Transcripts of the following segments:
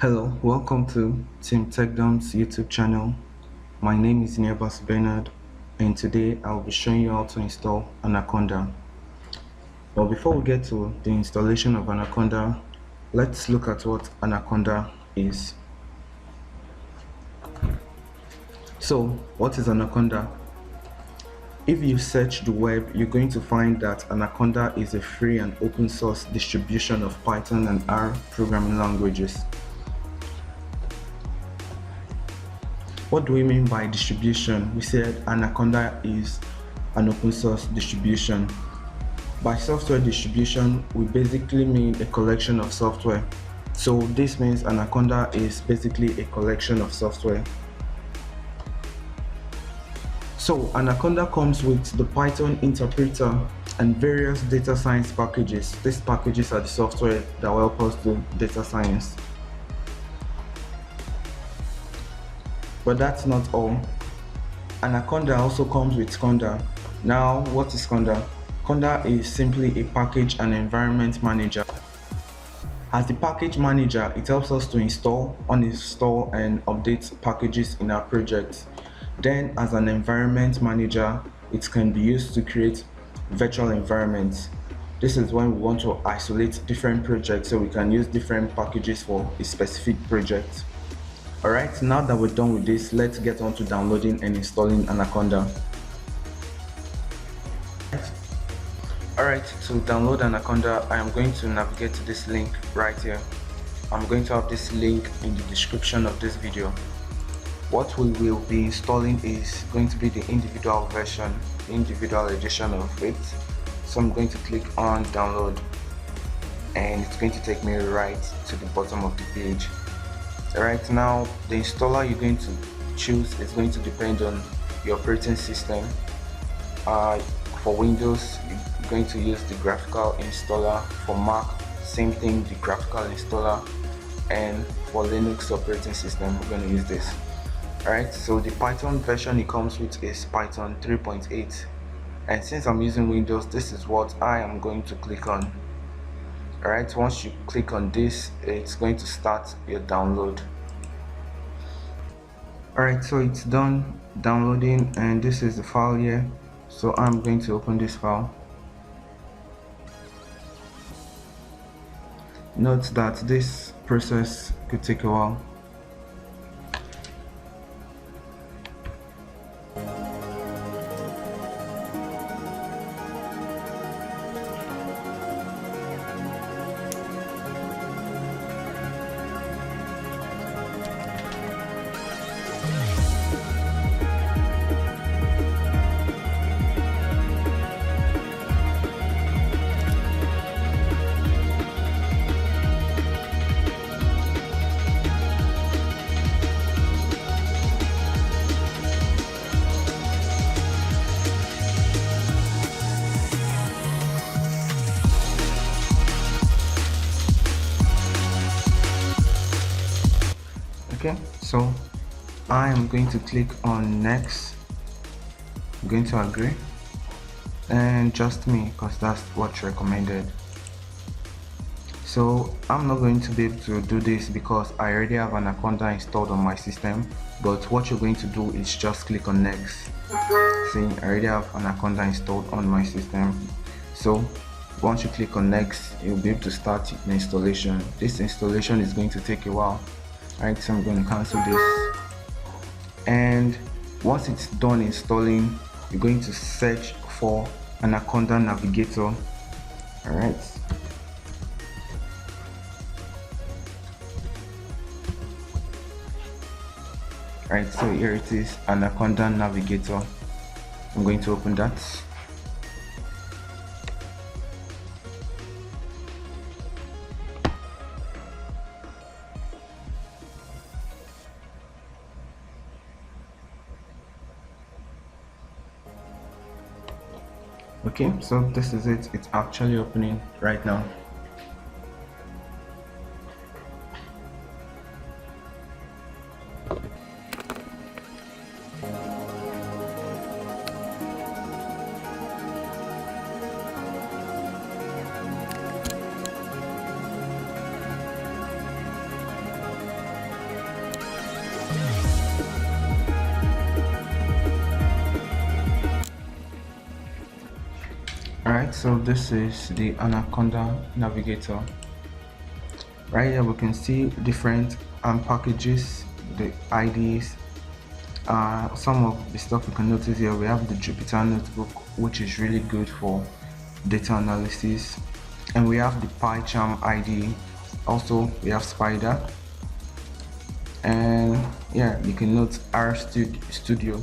Hello, welcome to Team TechDom's YouTube channel. My name is Ini-Abasi and today I'll be showing you how to install Anaconda. But before we get to the installation of Anaconda, let's look at what Anaconda is. So, what is Anaconda? If you search the web, you're going to find that Anaconda is a free and open source distribution of Python and R programming languages. What do we mean by distribution? We said Anaconda is an open source distribution. By software distribution, we basically mean a collection of software. So this means Anaconda is basically a collection of software. So Anaconda comes with the Python interpreter and various data science packages. These packages are the software that will help us do data science. But that's not all. Anaconda also comes with Conda. Now, what is Conda? Conda is simply a package and environment manager. As the package manager, it helps us to install, uninstall, and update packages in our project. Then, as an environment manager, it can be used to create virtual environments. This is when we want to isolate different projects so we can use different packages for a specific project. Alright, now that we're done with this, let's get on to downloading and installing Anaconda. Alright, to download Anaconda, I am going to navigate to this link right here. I'm going to have this link in the description of this video. What we will be installing is going to be the individual version, individual edition of it. So I'm going to click on download and it's going to take me right to the bottom of the page. Right now, the installer you're going to choose is going to depend on your operating system. For Windows, you're going to use the graphical installer. For Mac, same thing, the graphical installer. And for Linux operating system, we're going to use this. Alright, so the Python version it comes with is Python 3.8. And since I'm using Windows, this is what I am going to click on. Alright, once you click on this, it's going to start your download. Alright, so it's done downloading and this is the file here. So I'm going to open this file. Note that this process could take a while. Okay, so I am going to click on next. I'm going to agree and just me because that's what's recommended. So I'm not going to be able to do this because I already have Anaconda installed on my system, but what you're going to do is just click on next. See, I already have Anaconda installed on my system. So once you click on next, you'll be able to start the installation. This installation is going to take a while. Alright, so I'm going to cancel this, and once it's done installing, you're going to search for Anaconda Navigator. Alright, so here it is, Anaconda Navigator. I'm going to open that. Okay, so this is it. It's actually opening right now. Alright, so this is the Anaconda navigator. Right here we can see different packages, the IDs. Some of the stuff you can notice here, we have the Jupyter notebook, which is really good for data analysis, and we have the PyCharm ID. Also we have Spider, and yeah, you can note R Studio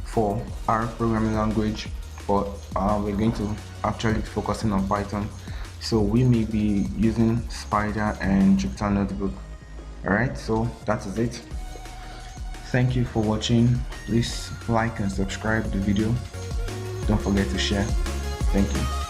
for R programming language, but we're going to actually focusing on Python, so we may be using Spider and Jupyter notebook. Alright, so that is it. Thank you for watching. Please like and subscribe the video. Don't forget to share. Thank you.